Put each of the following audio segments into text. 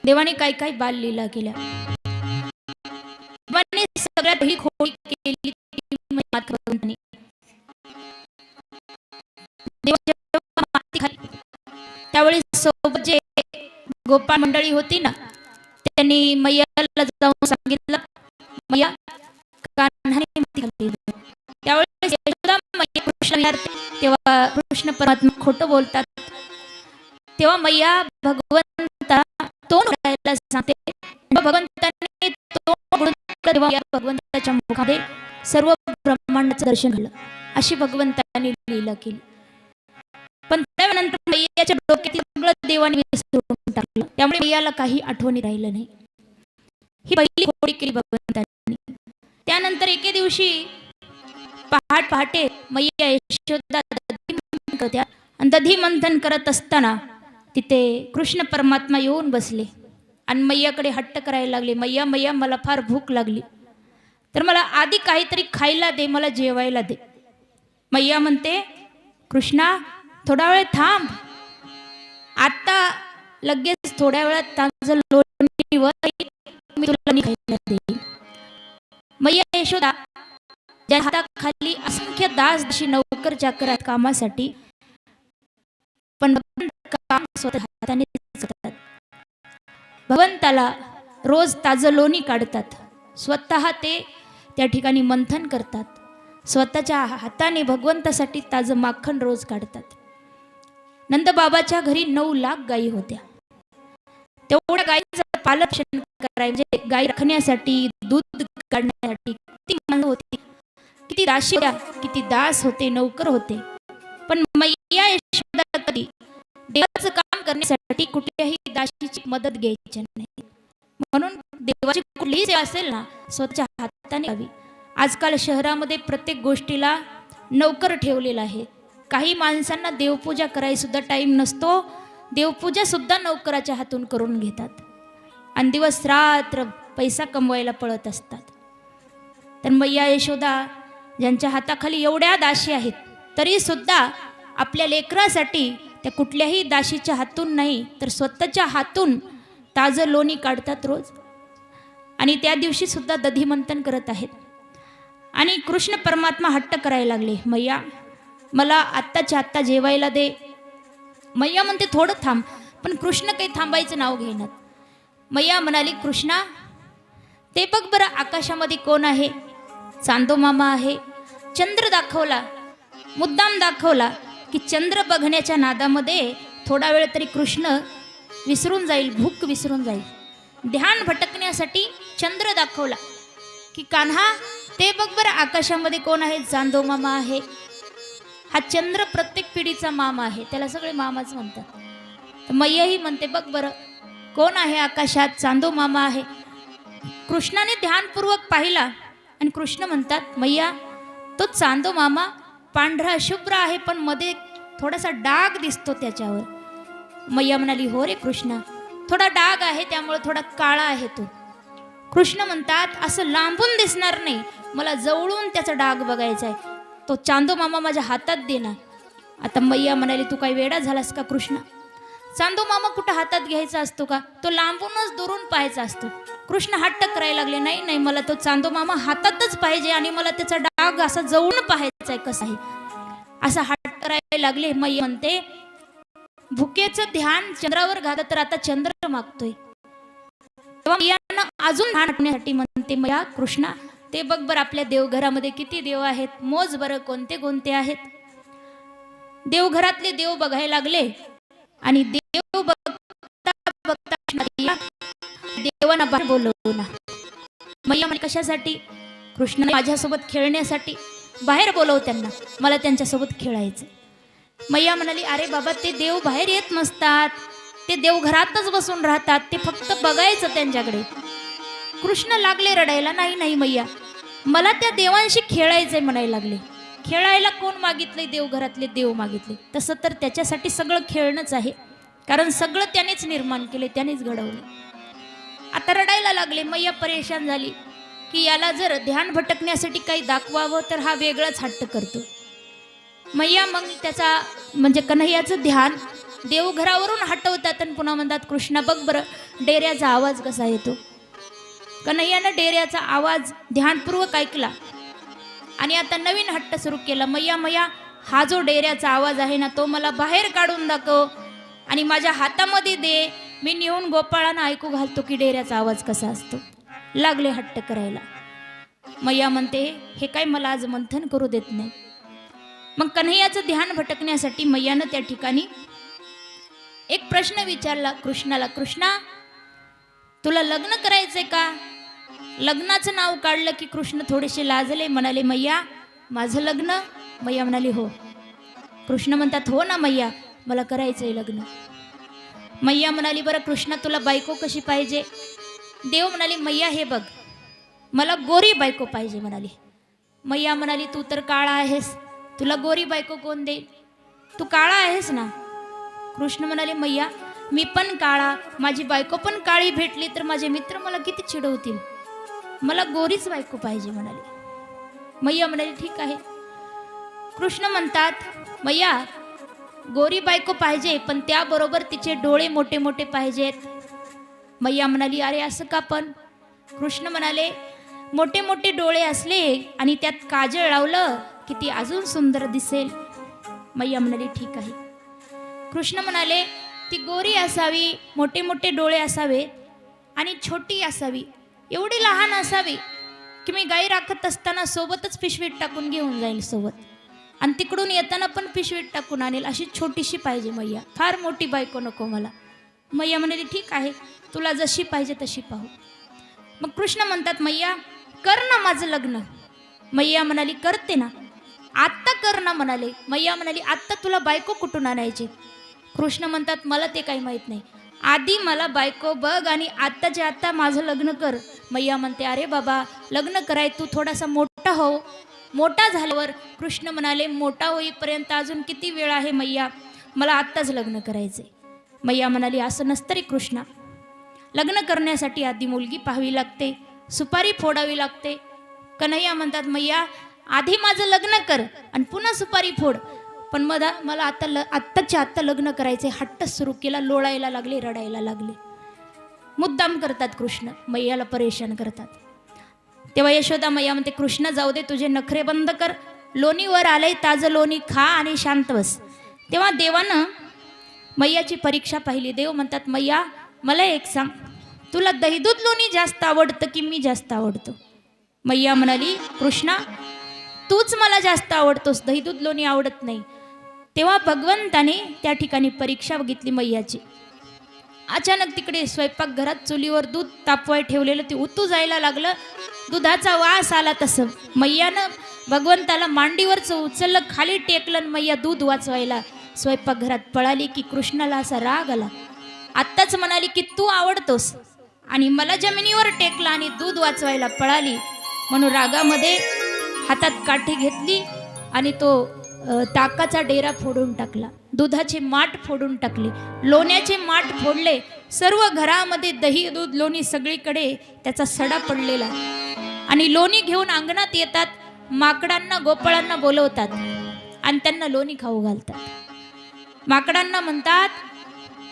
देवाने काय काय बाललीला केल्या. देवाने सगळ्यात ही खोडी केली ती माता भगवंतानी. देव जेव्हा माती खाली त्यावेळी सोबत जे गोपाळ मंडळी होती ना, त्यांनी मैयाला जाऊन सांगितलं, मैया कान्हाने माती खाल्ली. त्यावेळी यशोदा मैया कृष्ण विचारते, तेव्हा कृष्ण परमात्मा खोटं बोलतात. तेव्हा मैया भगवंता तोंड उघडायला सांगते. भगवंताने तोंड उघडून तेव्हा भगवंताच्या मुखामध्ये सर्व ब्रह्मांडाचं दर्शन झालं. अशी भगवंताने लीला केली. पण त्यानंतर मैयाच्या डोक्यातील सगळं देवाने विसरून टाकलं. त्यामुळे मैयाला काही आठवणी राहिलं नाही. ही पहिली खोडी केली भगवंतांनी. त्यानंतर एके दिवशी पहाटे मैया यशोदा दधी मंथन करत असताना तिथे कृष्ण परमात्मा येऊन बसले आणि मैयाकडे हट्ट करायला लागले. मैया मैया मला फार भूक लागली, तर मला आधी काहीतरी खायला दे, मला जेवायला दे. मैया म्हणते, कृष्णा थोडा वेळ थांब, आता लगेच थोड्या वेळात तांजं लोणी वर मी तुला खायला देईन. मैया यशोदा ज्या हाताखाली असंख्य दास दासी नौकर चाकर आहेत कामासाठी, पण काम स्वतः हाताने करतात. भगवंताला रोज ताजं लोणी काढतात, स्वतः ते त्या ठिकाणी मंथन करतात, स्वतःच्या हाताने भगवंतासाठी ताजं माखण रोज काढतात. नंदबाबाच्या घरी 9 लाख गायी होत्या. तेवढ्या गायीचं पालनपोषण करायचे, म्हणजे गायी राखण्यासाठी, दूध काढण्यासाठी किती माणसं होती, किती दासी होत्या, किती दास होते, नौकर होते. पण मैया यशोदा कधी देवाचं काम करण्यासाठी कुठल्याही दासीची मदत घ्यायची नाही. म्हणून देवाची कुठलीही सेवा असेल ना, स्वतःच्या हाताने करावी. आजकाल शहरामध्ये प्रत्येक गोष्टीला नौकर ठेवलेला आहे. काही माणसांना देवपूजा करायला सुद्धा टाईम नसतो. देवपूजा सुद्धा नौकराच्या हातून करून घेतात आणि दिवस रात्र पैसा कमवायला पळत असतात. तर मैया यशोदा ज्यांच्या हाताखाली एवढ्या दासी आहेत, तरी सुद्धा आपल्या लेकरासाठी त्या कुठल्याही दासीच्या हातून नाही, तर स्वतःच्या हातून ताजं लोणी काढतात रोज. आणि त्या दिवशी सुद्धा दधीमंथन करत आहेत. आणि कृष्ण परमात्मा हट्ट करायला लागले, मैया मला आत्ताच्या आत्ता जेवायला दे. मैया म्हणते थोडं थांब, पण कृष्ण काही थांबायचं नाव घेणार. मैया म्हणाली, कृष्णा ते बघ बरं आकाशामध्ये कोण आहे. चांदो मामा आहे. चंद्र दाखवला, मुद्दाम दाखवला की चंद्र बघण्याच्या नादामध्ये थोडा वेळ तरी कृष्ण विसरून जाईल, भूक विसरून जाईल. ध्यान भटकण्यासाठी चंद्र दाखवला की कान्हा ते बघ बरं आकाशामध्ये कोण आहे. चांदो मामा आहे. हा चंद्र प्रत्येक पिढीचा मामा आहे, त्याला सगळे मामाच म्हणतात. तर मैयाही म्हणते बघ बरं कोण आहे आकाशात. चांदो मामा आहे. कृष्णाने ध्यानपूर्वक पाहिला आणि कृष्ण म्हणतात, मैया तो चांदो मामा पांढरा शुभ्र आहे, पण मध्ये थोडासा डाग दिसतो त्याच्यावर. मैया म्हणाली, हो रे कृष्णा, थोडा डाग आहे, त्यामुळे थोडा काळा आहे तो. कृष्ण म्हणतात, असं लांबून दिसणार नाही, मला जवळून त्याचा डाग बघायचा आहे. तो चांदो मामा माझ्या हातात दे ना. आता मैया म्हणाली, तू काही वेडा झालास का कृष्णा. चांदो मामा कुठं हातात घ्यायचा असतो का, तो लांबूनच दुरून पाहायचा असतो. कृष्ण हट्ट करायला लागले, नाही नाही मला तो चांदो मामा हातातच पाहिजे आणि मला त्याचा डाग असा जवळून पाहायचा आहे कसा आहे. असा हट्ट करायला लागले. मैया म्हणते, भुकेचं ध्यान चंद्रावर घातलं तर आता चंद्र मागतोय. तेव्हा मैयानं अजून ध्यान हटण्यासाठी म्हणते, मैया कृष्णा ते बघ बरं आपल्या देवघरामध्ये किती देव आहेत, मोज बरं कोणते कोणते आहेत. देवघरातले देव बघायला लागले आणि देव बघता बघता देवांना बाहेर बोलवलं ना. मैया म्हणे, कशासाठी. कृष्ण माझ्यासोबत खेळण्यासाठी. बाहेर बोलव त्यांना, मला त्यांच्यासोबत खेळायचं. मैया म्हणाली, अरे बाबा ते देव बाहेर येत नसतात, ते देवघरातच बसून राहतात, ते फक्त बघायचं त्यांच्याकडे. कृष्ण लागले रडायला, नाही नाही मैया मला त्या देवांशी खेळायचंय म्हणायला लागले. खेळायला कोण मागितलंय, देवघरातले देव मागितले. तसं तर त्याच्यासाठी सगळं खेळणंच आहे, कारण सगळं त्यानेच निर्माण केले, त्यानेच घडवले. आता रडायला लागले. मैया परेशान झाली की याला जर ध्यान भटकण्यासाठी काही दाखवावं तर हा वेगळाच हट्ट करतो. मैया मग त्याचा म्हणजे कन्हैयाचं ध्यान देवघरावरून हटवतात आणि पुन्हा म्हणतात कृष्णा बघ बरं डेऱ्याचा आवाज कसा येतो. कन्हैयानं डेऱ्याचा आवाज ध्यानपूर्वक ऐकला आणि आता नवीन हट्ट सुरू केला. मैया मैया, हा जो डेऱ्याचा आवाज आहे ना तो मला बाहेर काढून दाखव आणि माझ्या हातामध्ये दे, मी नेऊन गोपाळांना ऐकू घालतो की डेऱ्याचा आवाज कसा असतो. लागले हट्ट करायला. मैया म्हणते हे काय मला आज मंथन करू देत नाही. मग कन्हैयाचं ध्यान भटकण्यासाठी मैयानं त्या ठिकाणी एक प्रश्न विचारला कृष्णाला. कृष्णा, तुला लग्न करायचंय का? लग्नाचं नाव काढलं की कृष्ण थोडेसे लाजले, म्हणाले मैया माझं लग्न? मैया म्हणाली हो. कृष्ण म्हणतात हो ना मैया, मला करायचंय लग्न. मैया म्हणाली बरं कृष्णा तुला बायको कशी पाहिजे? देव म्हणाली मैया हे बघ, मला गोरी बायको पाहिजे म्हणाली. मैया म्हणाली तू तर काळा आहेस, तुला गोरी बायको कोण देईल? तू काळा आहेस ना. कृष्ण म्हणाले मैया मी पण काळा, माझी बायको पण काळी भेटली तर माझे मित्र मला किती चिडवतील, मला गोरीच बायको पाहिजे म्हणाली. मैया म्हणाली ठीक आहे. कृष्ण म्हणतात मैया गोरी बायको पाहिजे पण त्याबरोबर तिचे डोळे मोठे मोठे पाहिजेत. मैया म्हणाली अरे असं का पण? कृष्ण म्हणाले मोठे मोठे डोळे असले आणि त्यात काजळ लावलं की ती अजून सुंदर दिसेल. मैया म्हणाली ठीक आहे. कृष्ण म्हणाले ती गोरी असावी, मोठे मोठे डोळे असावे आणि छोटी असावी, एवढी लहान असावी की मी गाई राखत असताना सोबतच पिशवीत टाकून घेऊन जाईल सोबत आणि तिकडून येताना पण पिशवीत टाकून आणेल, अशी छोटीशी पाहिजे मैया, फार मोठी बायको नको मला. मैया म्हणाली ठीक आहे, तुला जशी पाहिजे तशी पाहू. मग कृष्ण म्हणतात मैया कर ना माझं लग्न. मैया म्हणाली करते ना, आत्ता कर ना म्हणाले. मैया म्हणाली आत्ता तुला बायको कुठून आणायची? कृष्ण म्हणतात मला ते काही माहीत नाही, आधी मला बायको बघ आणि आत्ताच्या आत्ता माझं लग्न कर. मैया म्हणते अरे बाबा लग्न कराय तू थोडासा मोठा हो. मोठा झाल्यावर कृष्ण म्हणाले मोठा होईपर्यंत अजून किती वेळ आहे मैया, मला आत्ताच लग्न करायचे. मैया म्हणाली असं नसतं रे कृष्णा, लग्न करण्यासाठी आधी मुलगी पाहावी लागते, सुपारी फोडावी लागते. कन्हैया म्हणतात मैया आधी माझं लग्न कर आणि पुन्हा सुपारी फोड, पण मला आत्ताच्या आत्ता लग्न करायचे. हट्ट सुरू केला, लोळायला लागले, रडायला लागले. मुद्दाम करतात कृष्ण, मैयाला परेशान करतात. तेव्हा यशोदा मैया म्हणते कृष्ण जाऊ दे, तुझे नखरे बंद कर, लोणीवर आलंय ताजं लोणी खा आणि शांत बस. तेव्हा देवानं मैयाची परीक्षा पाहिली. देव म्हणतात मैया मला एक सांग, तुला दहीदूध लोणी जास्त आवडतं की मी जास्त आवडतो? मैया म्हणाली कृष्णा तूच मला जास्त आवडतोस, दहीदूध लोणी आवडत नाही. तेव्हा भगवंताने त्या ठिकाणी परीक्षा बघितली मैयाची. अचानक तिकडे स्वयंपाकघरात चुलीवर दूध तापवाय ठेवलेलं ते उतू जायला लागलं, दुधाचा वास आला. तसं मैयानं भगवंताला मांडीवरचं उचललं, खाली टेकलं, मैया दूध वाचवायला स्वयंपाकघरात पळाली की कृष्णाला असा राग आला. आत्ताच म्हणाली की तू आवडतोस आणि मला जमिनीवर टेकला आणि दूध वाचवायला पळाली, म्हणून रागामध्ये हातात काठी घेतली आणि तो ताकाचा डेरा फोडून टाकला, दुधाचे माठ फोडून टाकले, लोण्याचे माठ फोडले. सर्व घरामध्ये दही दूध लोणी सगळीकडे त्याचा सडा पडलेला आणि लोणी घेऊन अंगणात येतात, माकडांना गोपाळांना बोलवतात आणि त्यांना लोणी खाऊ घालतात. माकडांना म्हणतात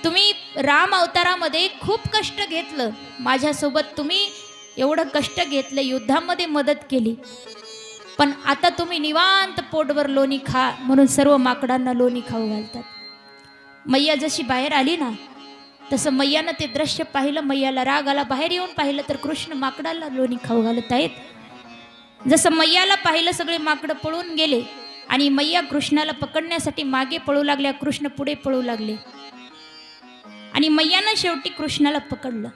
तुम्ही राम अवतारामध्ये खूप कष्ट घेतलं, माझ्यासोबत तुम्ही एवढं कष्ट घेतलं, युद्धामध्ये मदत केली, पण आता तुम्ही निवांत पोटभर लोणी खा, म्हणून सर्व माकडांना लोणी खाऊ घालतात. मैया जशी बाहेर आली ना तसं मैयानं ते दृश्य पाहिलं, मैयाला राग आला. बाहेर येऊन पाहिलं तर कृष्ण माकडाला लोणी खाऊ घालत आहेत. जसं मैयाला पाहिलं सगळे माकडं पळून गेले आणि मैया कृष्णाला पकडण्यासाठी मागे पळू लागल्या, कृष्ण पुढे पळू लागले आणि मैयानं शेवटी कृष्णाला पकडलं.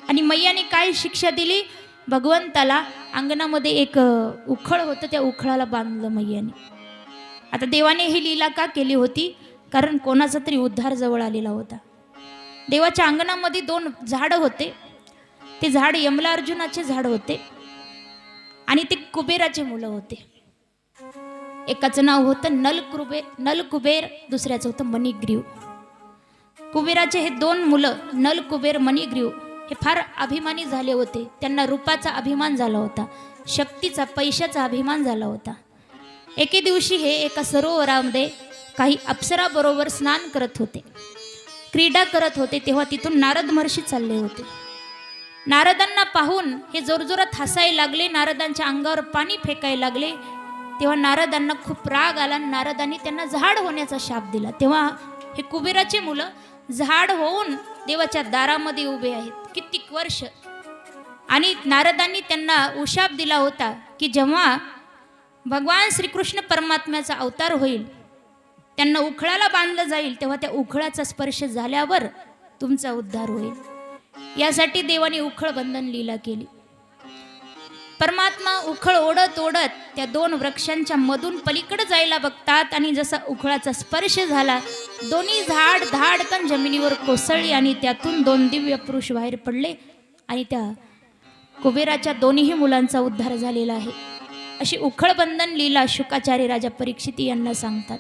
आणि मैयाने काय शिक्षा दिली? भगवंताला अंगणामध्ये एक उखळ होतं, त्या उखळाला बांधलं मैयाने. आता देवाने ही लीला का केली होती? कारण कोणाचा तरी उद्धार जवळ आलेला होता. देवाच्या अंगणामध्ये 2 झाडं होते, ते झाड यमलार्जुनाचे झाड होते आणि ते कुबेराचे मुलं होते. एकाचं नाव होतं नलकुबेर, दुसऱ्याचं होतं मणिग्रीव. कुबेराचे हे 2 मुलं नलकुबेर मणिग्रीव हे फार अभिमानी झाले होते. त्यांना रूपाचा अभिमान झाला होता, शक्तीचा पैशाचा अभिमान झाला होता. एके दिवशी हे एका सरोवरामध्ये काही अप्सराबरोबर स्नान करत होते, क्रीडा करत होते, तेव्हा तिथून नारद महर्षी चालले होते. नारदांना पाहून हे जोरजोरात हसायला लागले, नारदांच्या अंगावर पाणी फेकायला लागले. तेव्हा नारदांना खूप राग आला. नारदांनी त्यांना झाड होण्याचा शाप दिला. तेव्हा हे कुबेराचे मुलं झाड होऊन देवाच्या दारामध्ये उभे आहेत कित्येक वर्ष. आणि नारदांनी त्यांना उशाप दिला होता की जेव्हा भगवान श्रीकृष्ण परमात्म्याचा अवतार होईल, त्यांना उखळाला बांधलं जाईल, तेव्हा त्या उखळाचा स्पर्श झाल्यावर तुमचा उद्धार होईल. यासाठी देवाने उखळ बंधन लीला केली. परमात्मा उखळ ओढत ओढत त्या दोन वृक्षांच्या मधून पलीकडे जायला बघतात आणि जसा उखळाचा स्पर्श झाला, दोन्ही झाड धाडकन जमिनीवर कोसळली आणि त्यातून दोन दिव्य पुरुष बाहेर पडले आणि त्या कुबेराच्या दोन्ही मुलांचा उद्धार झालेला आहे. अशी उखळ बंधन लीला शुकाचार्य राजा परीक्षित यांना सांगतात.